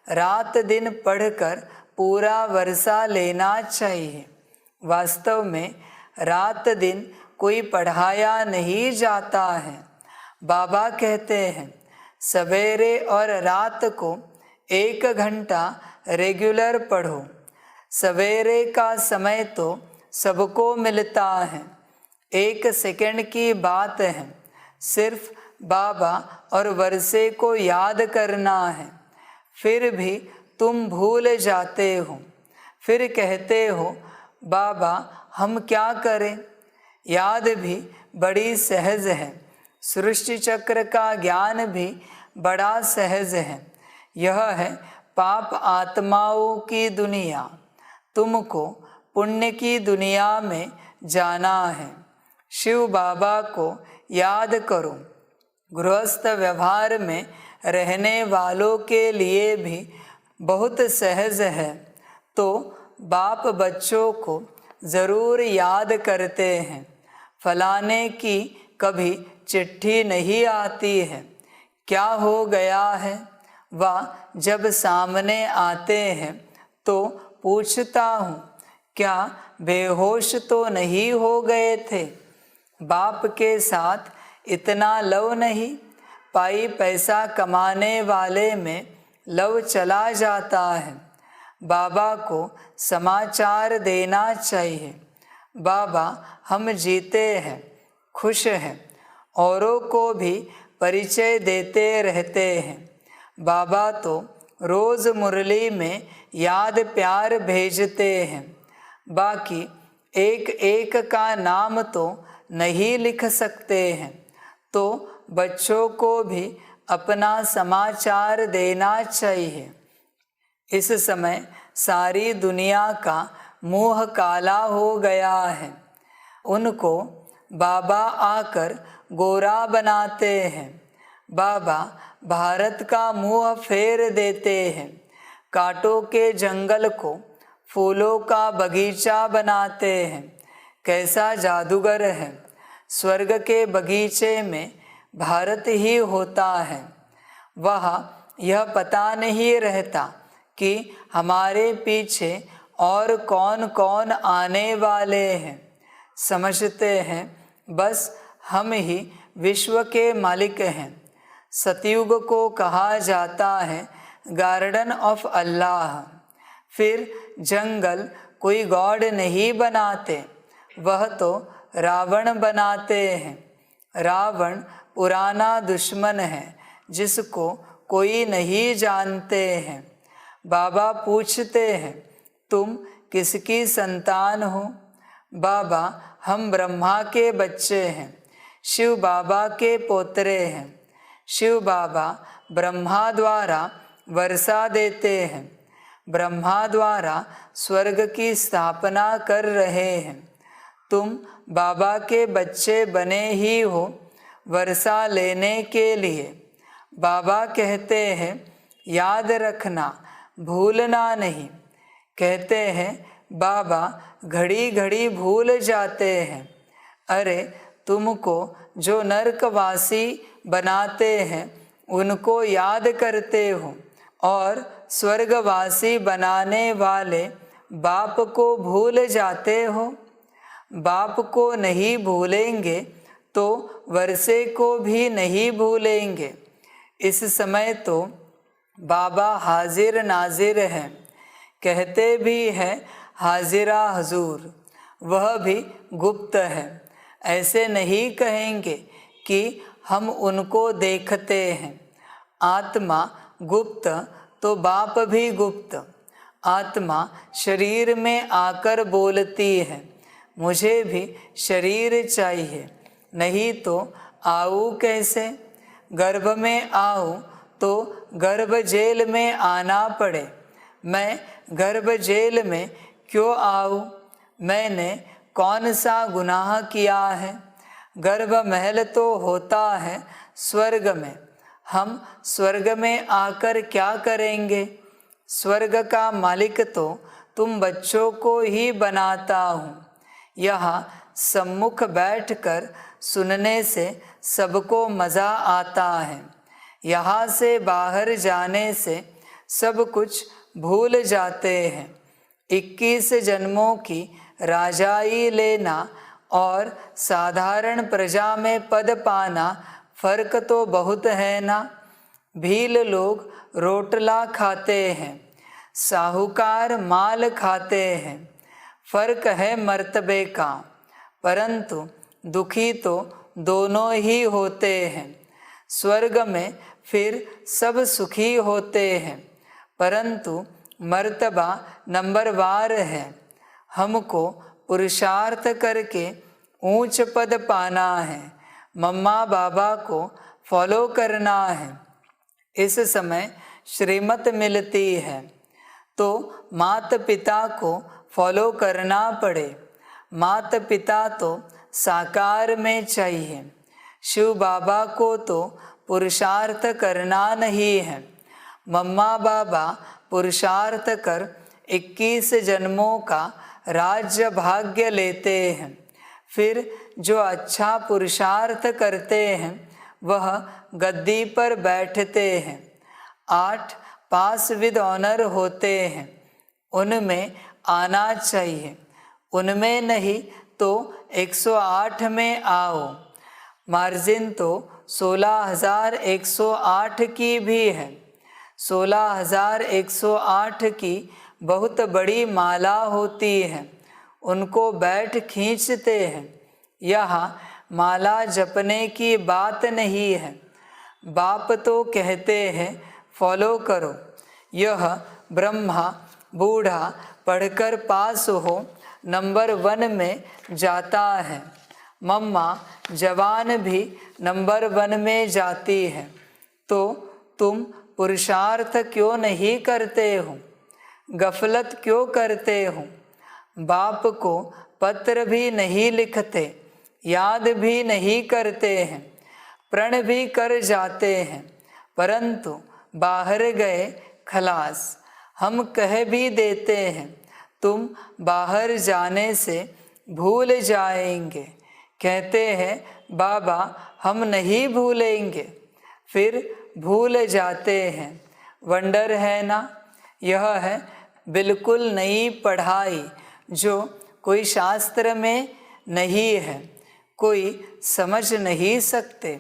रात दिन पढ़कर पूरा वर्षा लेना चाहिए। वास्तव में रात दिन कोई पढ़ाया नहीं जाता है। बाबा कहते हैं, सवेरे और रात को 1 घंटा रेगुलर पढ़ो। सवेरे का समय तो सबको मिलता है, 1 सेकंड की बात है। सिर्फ बाबा और वर्षे को याद करना है। फिर भी तुम भूल जाते हो, फिर कहते हो बाबा हम क्या करें। याद भी बड़ी सहज है, सृष्टि चक्र का ज्ञान भी बड़ा सहज है। यह है पाप आत्माओं की दुनिया, तुमको पुण्य की दुनिया में जाना है। शिव बाबा को याद करो। गृहस्थ व्यवहार में रहने वालों के लिए भी बहुत सहज है, तो बाप बच्चों को ज़रूर याद करते हैं। फलाने की कभी चिट्ठी नहीं आती है, क्या हो गया है। वह जब सामने आते हैं तो पूछता हूँ, क्या बेहोश तो नहीं हो गए थे। बाप के साथ इतना लव नहीं, पाई पैसा कमाने वाले में लव चला जाता है। बाबा को समाचार देना चाहिए, बाबा हम जीते हैं, खुश हैं, औरों को भी परिचय देते रहते हैं। बाबा तो रोज़ मुरली में याद प्यार भेजते हैं, बाकी एक एक का नाम तो नहीं लिख सकते हैं, तो बच्चों को भी अपना समाचार देना चाहिए। इस समय सारी दुनिया का मुँह काला हो गया है, उनको बाबा आकर गोरा बनाते हैं। बाबा भारत का मुँह फेर देते हैं, कांटों के जंगल को फूलों का बगीचा बनाते हैं। कैसा जादूगर है, स्वर्ग के बगीचे में भारत ही होता है। वह यह पता नहीं रहता कि हमारे पीछे और कौन कौन आने वाले हैं। समझते हैं बस हम ही विश्व के मालिक हैं। सतयुग को कहा जाता है गार्डन ऑफ अल्लाह। फिर जंगल कोई गॉड नहीं बनाते, वह तो रावण बनाते हैं। रावण पुराना दुश्मन है जिसको कोई नहीं जानते हैं। बाबा पूछते हैं तुम किसकी संतान हो। बाबा हम ब्रह्मा के बच्चे हैं, शिव बाबा के पोतरे हैं। शिव बाबा ब्रह्मा द्वारा वर्षा देते हैं, ब्रह्मा द्वारा स्वर्ग की स्थापना कर रहे हैं। तुम बाबा के बच्चे बने ही हो वर्षा लेने के लिए। बाबा कहते हैं याद रखना, भूलना नहीं। कहते हैं बाबा घड़ी घड़ी भूल जाते हैं। अरे तुमको जो नरकवासी बनाते हैं उनको याद करते हो, और स्वर्गवासी बनाने वाले बाप को भूल जाते हो। बाप को नहीं भूलेंगे तो वर्षे को भी नहीं भूलेंगे। इस समय तो बाबा हाजिर नाजिर हैं, कहते भी हैं हाजिरा हजूर, वह भी गुप्त है। ऐसे नहीं कहेंगे कि हम उनको देखते हैं। आत्मा गुप्त तो बाप भी गुप्त। आत्मा शरीर में आकर बोलती है मुझे भी शरीर चाहिए, नहीं तो आऊँ कैसे। गर्भ में आऊँ तो गर्भ जेल में आना पड़े। मैं गर्भ जेल में क्यों आऊँ, मैंने कौन सा गुनाह किया है। गर्भ महल तो होता है स्वर्ग में, हम स्वर्ग में आकर क्या करेंगे। स्वर्ग का मालिक तो तुम बच्चों को ही बनाता हूँ। यहाँ सम्मुख बैठकर सुनने से सबको मज़ा आता है, यहाँ से बाहर जाने से सब कुछ भूल जाते हैं। 21 जन्मों की राजाई लेना और साधारण प्रजा में पद पाना फर्क तो बहुत है ना। भील लोग रोटला खाते हैं, साहूकार माल खाते हैं। फर्क है मर्तबे का, परंतु दुखी तो दोनों ही होते हैं। स्वर्ग में फिर सब सुखी होते हैं, परंतु मर्तबा नंबरवार है। हमको पुरुषार्थ करके ऊंच पद पाना है, मम्मा बाबा को फॉलो करना है। इस समय श्रीमत मिलती है तो माता पिता को फॉलो करना पड़े। माता पिता तो साकार में चाहिए, शिव बाबा को तो पुरुषार्थ करना नहीं है। मम्मा बाबा पुरुषार्थ कर 21 जन्मों का राज्य भाग्य लेते हैं। फिर जो अच्छा पुरुषार्थ करते हैं वह गद्दी पर बैठते हैं। 8 पास विद ऑनर होते हैं, उनमें आना चाहिए। उनमें नहीं तो 108 में आओ। मार्जिन तो 16,108 की भी है। 16,108 की बहुत बड़ी माला होती है, उनको बैठ खींचते हैं। यहाँ माला जपने की बात नहीं है। बाप तो कहते हैं फॉलो करो। यह ब्रह्मा बूढ़ा पढ़कर पास हो नंबर 1 में जाता है। मम्मा जवान भी नंबर 1 में जाती है। तो तुम पुरुषार्थ क्यों नहीं करते हो, गफलत क्यों करते हो। बाप को पत्र भी नहीं लिखते, याद भी नहीं करते हैं, प्रण भी कर जाते हैं, परंतु बाहर गए खलास। हम कह भी देते हैं तुम बाहर जाने से भूल जाएंगे। कहते हैं बाबा हम नहीं भूलेंगे, फिर भूल जाते हैं। वंडर है ना। यह है बिल्कुल नई पढ़ाई जो कोई शास्त्र में नहीं है, कोई समझ नहीं सकते,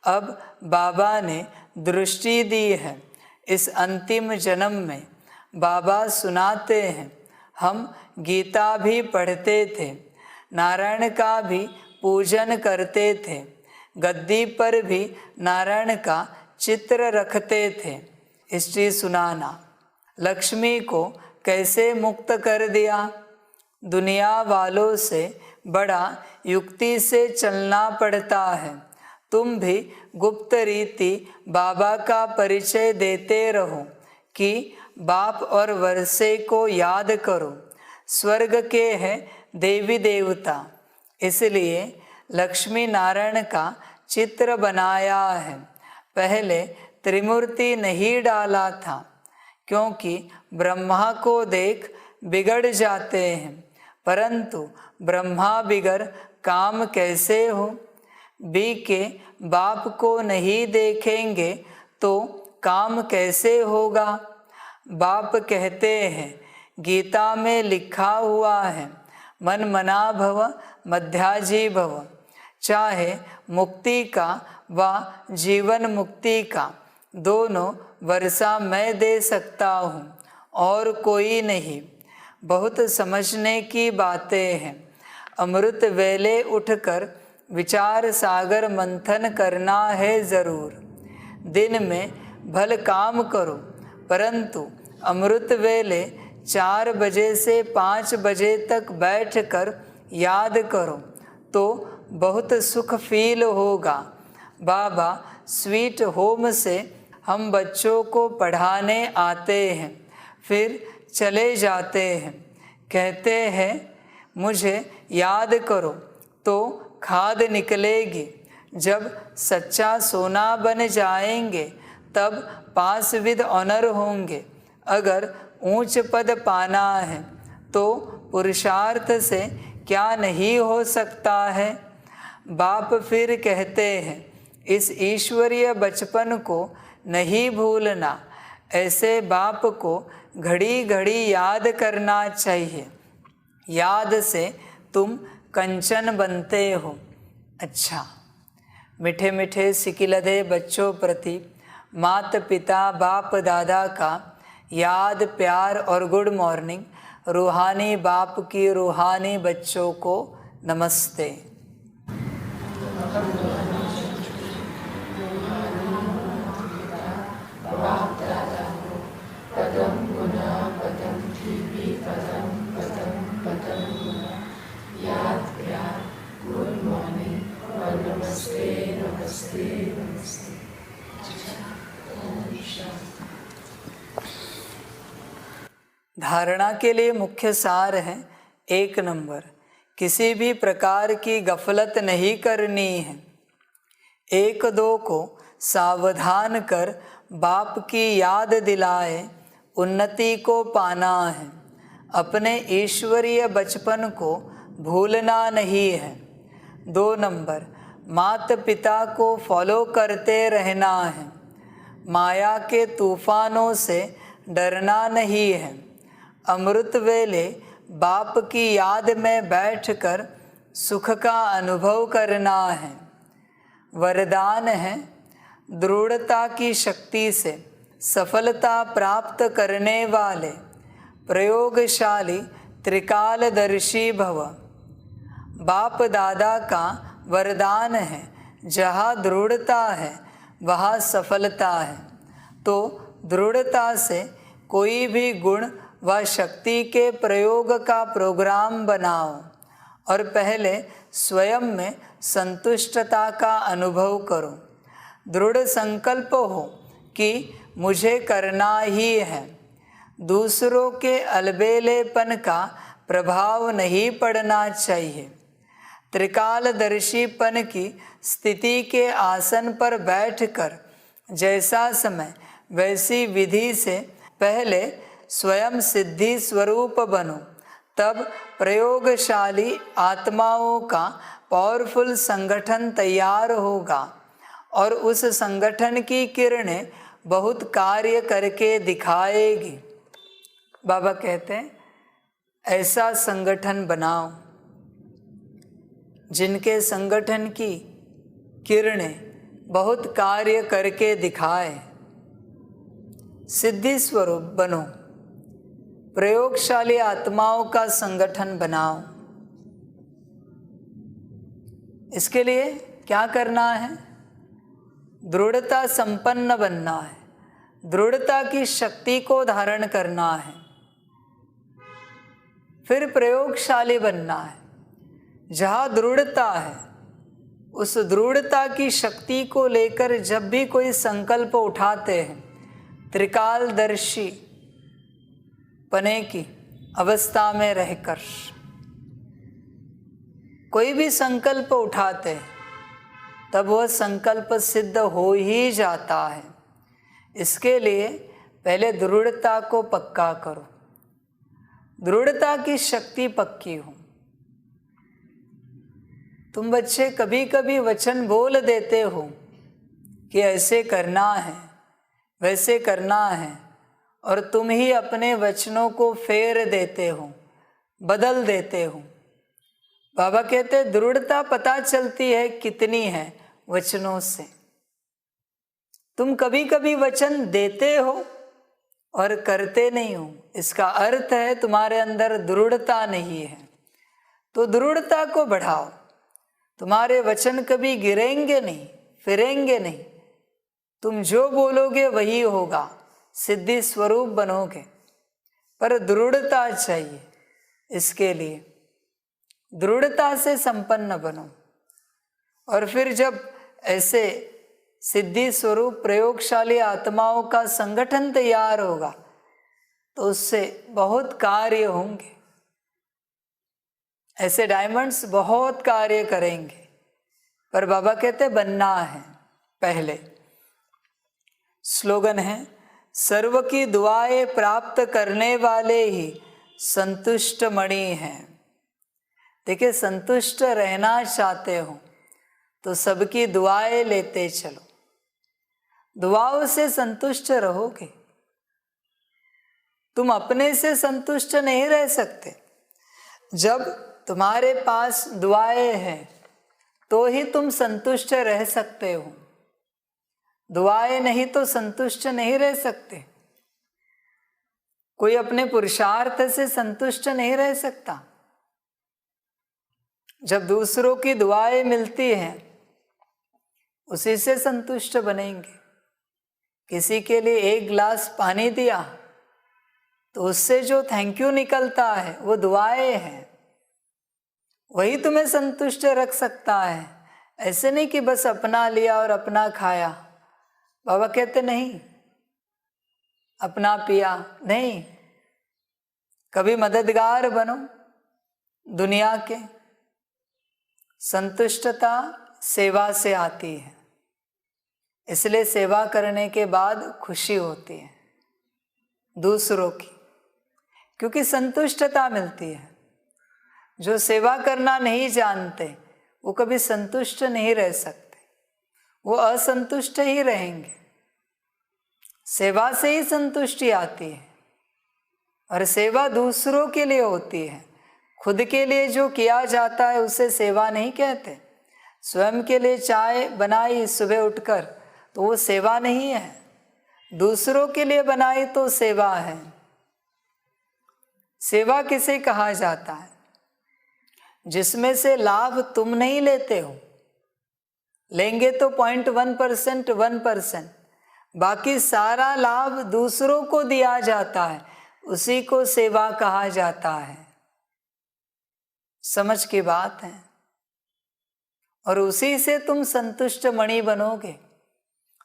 अब बाबा ने दृष्टि दी है। इस अंतिम जन्म में बाबा सुनाते हैं, हम गीता भी पढ़ते थे, नारायण का भी पूजन करते थे, गद्दी पर भी नारायण का चित्र रखते थे। हिस्ट्री सुनाना। लक्ष्मी को कैसे मुक्त कर दिया? दुनिया वालों से बड़ा युक्ति से चलना पड़ता है। तुम भी गुप्त रीति बाबा का परिचय देते रहो कि बाप और वर्षे को याद करो। स्वर्ग के हैं देवी देवता, इसलिए लक्ष्मी नारायण का चित्र बनाया है। पहले त्रिमूर्ति नहीं डाला था, क्योंकि ब्रह्मा को देख बिगड़ जाते हैं, परंतु ब्रह्मा बिगड़ काम कैसे हो? बी के बाप को नहीं देखेंगे तो काम कैसे होगा? बाप कहते हैं, गीता में लिखा हुआ है, मन मना भव मध्याजी भव। चाहे मुक्ति का व जीवन मुक्ति का दोनों वर्षा मैं दे सकता हूँ और कोई नहीं। बहुत समझने की बातें हैं। अमृत वेले उठकर विचार सागर मंथन करना है ज़रूर। दिन में भल काम करो, परंतु अमृत वेले 4 बजे से 5 बजे तक बैठकर याद करो तो बहुत सुख फील होगा। बाबा स्वीट होम से हम बच्चों को पढ़ाने आते हैं, फिर चले जाते हैं। कहते हैं मुझे याद करो तो खाद निकलेगी। जब सच्चा सोना बन जाएंगे तब पास विद ऑनर होंगे। अगर ऊंच पद पाना है तो पुरुषार्थ से क्या नहीं हो सकता है। बाप फिर कहते हैं, इस ईश्वरीय बचपन को नहीं भूलना। ऐसे बाप को घड़ी घड़ी याद करना चाहिए। याद से तुम कंचन बनते हो। अच्छा, मीठे मीठे सिकिलधे बच्चों प्रति मात पिता बाप दादा का याद प्यार और गुड मॉर्निंग। रूहानी बाप की रूहानी बच्चों को नमस्ते। धारणा के लिए मुख्य सार है, 1 नंबर, किसी भी प्रकार की गफलत नहीं करनी है। 1-2 को सावधान कर बाप की याद दिलाए उन्नति को पाना है। अपने ईश्वरीय बचपन को भूलना नहीं है। 2 नंबर, माता पिता को फॉलो करते रहना है। माया के तूफानों से डरना नहीं है। अमृत वेले बाप की याद में बैठकर सुख का अनुभव करना है। वरदान है, दृढ़ता की शक्ति से सफलता प्राप्त करने वाले प्रयोगशाली त्रिकालदर्शी भव। बाप दादा का वरदान है, जहाँ दृढ़ता है वहाँ सफलता है। तो दृढ़ता से कोई भी गुण व शक्ति के प्रयोग का प्रोग्राम बनाओ और पहले स्वयं में संतुष्टता का अनुभव करो। दृढ़ संकल्प हो कि मुझे करना ही है। दूसरों के अलबेलेपन का प्रभाव नहीं पड़ना चाहिए। त्रिकालदर्शीपन की स्थिति के आसन पर बैठकर जैसा समय वैसी विधि से पहले स्वयं सिद्धि स्वरूप बनो, तब प्रयोगशाली आत्माओं का पावरफुल संगठन तैयार होगा और उस संगठन की किरणें बहुत कार्य करके दिखाएगी। बाबा कहते हैं ऐसा संगठन बनाओ जिनके संगठन की किरणें बहुत कार्य करके दिखाए। सिद्धि स्वरूप बनो, प्रयोगशाली आत्माओं का संगठन बनाओ। इसके लिए क्या करना है? दृढ़ता संपन्न बनना है, दृढ़ता की शक्ति को धारण करना है, फिर प्रयोगशाली बनना है। जहाँ दृढ़ता है उस दृढ़ता की शक्ति को लेकर जब भी कोई संकल्प उठाते हैं, त्रिकालदर्शी पने की अवस्था में रहकर कोई भी संकल्प उठाते हैं, तब वह संकल्प सिद्ध हो ही जाता है। इसके लिए पहले दृढ़ता को पक्का करो, दृढ़ता की शक्ति पक्की हो। तुम बच्चे कभी कभी वचन बोल देते हो कि ऐसे करना है, वैसे करना है, और तुम ही अपने वचनों को फेर देते हो, बदल देते हो। बाबा कहते दृढ़ता पता चलती है कितनी है वचनों से। तुम कभी कभी वचन देते हो और करते नहीं हो, इसका अर्थ है तुम्हारे अंदर दृढ़ता नहीं है। तो दृढ़ता को बढ़ाओ। तुम्हारे वचन कभी गिरेंगे नहीं, फिरेंगे नहीं। तुम जो बोलोगे वही होगा, सिद्धि स्वरूप बनोगे। पर दृढ़ता चाहिए। इसके लिए दृढ़ता से संपन्न बनो। और फिर जब ऐसे सिद्धि स्वरूप प्रयोगशाली आत्माओं का संगठन तैयार होगा तो उससे बहुत कार्य होंगे। ऐसे डायमंड्स बहुत कार्य करेंगे। पर बाबा कहते बनना है पहले। स्लोगन है सर्व की दुआएं प्राप्त करने वाले ही संतुष्ट मणि हैं। देखिए, संतुष्ट रहना चाहते हो तो सबकी दुआएं लेते चलो, दुआओं से संतुष्ट रहोगे। तुम अपने से संतुष्ट नहीं रह सकते। जब तुम्हारे पास दुआएं हैं तो ही तुम संतुष्ट रह सकते हो। दुआएं नहीं तो संतुष्ट नहीं रह सकते। कोई अपने पुरुषार्थ से संतुष्ट नहीं रह सकता। जब दूसरों की दुआएं मिलती हैं उसी से संतुष्ट बनेंगे। किसी के लिए एक गिलास पानी दिया तो उससे जो थैंक यू निकलता है वो दुआएं हैं, वही तुम्हें संतुष्ट रख सकता है। ऐसे नहीं कि बस अपना लिया और अपना खाया। बाबा कहते नहीं, अपना पिया नहीं, कभी मददगार बनो दुनिया के। संतुष्टता सेवा से आती है, इसलिए सेवा करने के बाद खुशी होती है दूसरों की, क्योंकि संतुष्टता मिलती है। जो सेवा करना नहीं जानते वो कभी संतुष्ट नहीं रह सकते, वो असंतुष्ट ही रहेंगे। सेवा से ही संतुष्टि आती है, और सेवा दूसरों के लिए होती है। खुद के लिए जो किया जाता है उसे सेवा नहीं कहते। स्वयं के लिए चाय बनाई सुबह उठकर तो वो सेवा नहीं है। दूसरों के लिए बनाई तो सेवा है। सेवा किसे कहा जाता है? जिसमें से लाभ तुम नहीं लेते हो। लेंगे तो 0.1%, 1%, बाकी सारा लाभ दूसरों को दिया जाता है, उसी को सेवा कहा जाता है। समझ की बात है। और उसी से तुम संतुष्ट मणि बनोगे।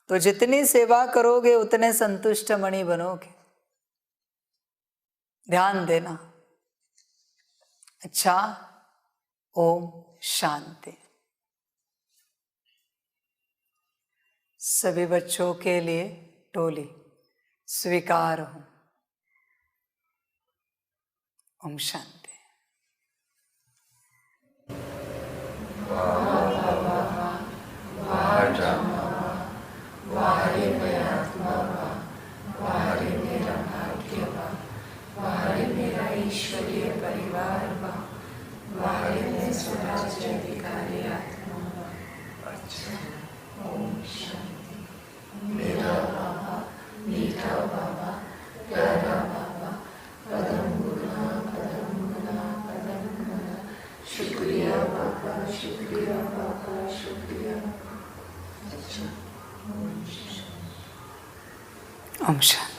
तो जितनी सेवा करोगे उतने संतुष्ट मणि बनोगे। ध्यान देना। अच्छा, ओम शांति। सभी बच्चों के लिए टोली स्वीकार हो। ओम शांति। वाहे मेरा आत्मा, वाहे मेरा भाग्य, ईश्वरीय परिवार वाले में स्वराज्य अधिकारी आत्मा। अच्छा, ओम शांति। मेरा बाबा, मीठा बाबा, प्यारा बाबा, पदम गुना पदम गुना पदम गुना। शुक्रिया बाबा, शुक्रिया बाबा, शुक्रिया। अच्छा, ओम शांति। ओम शांति।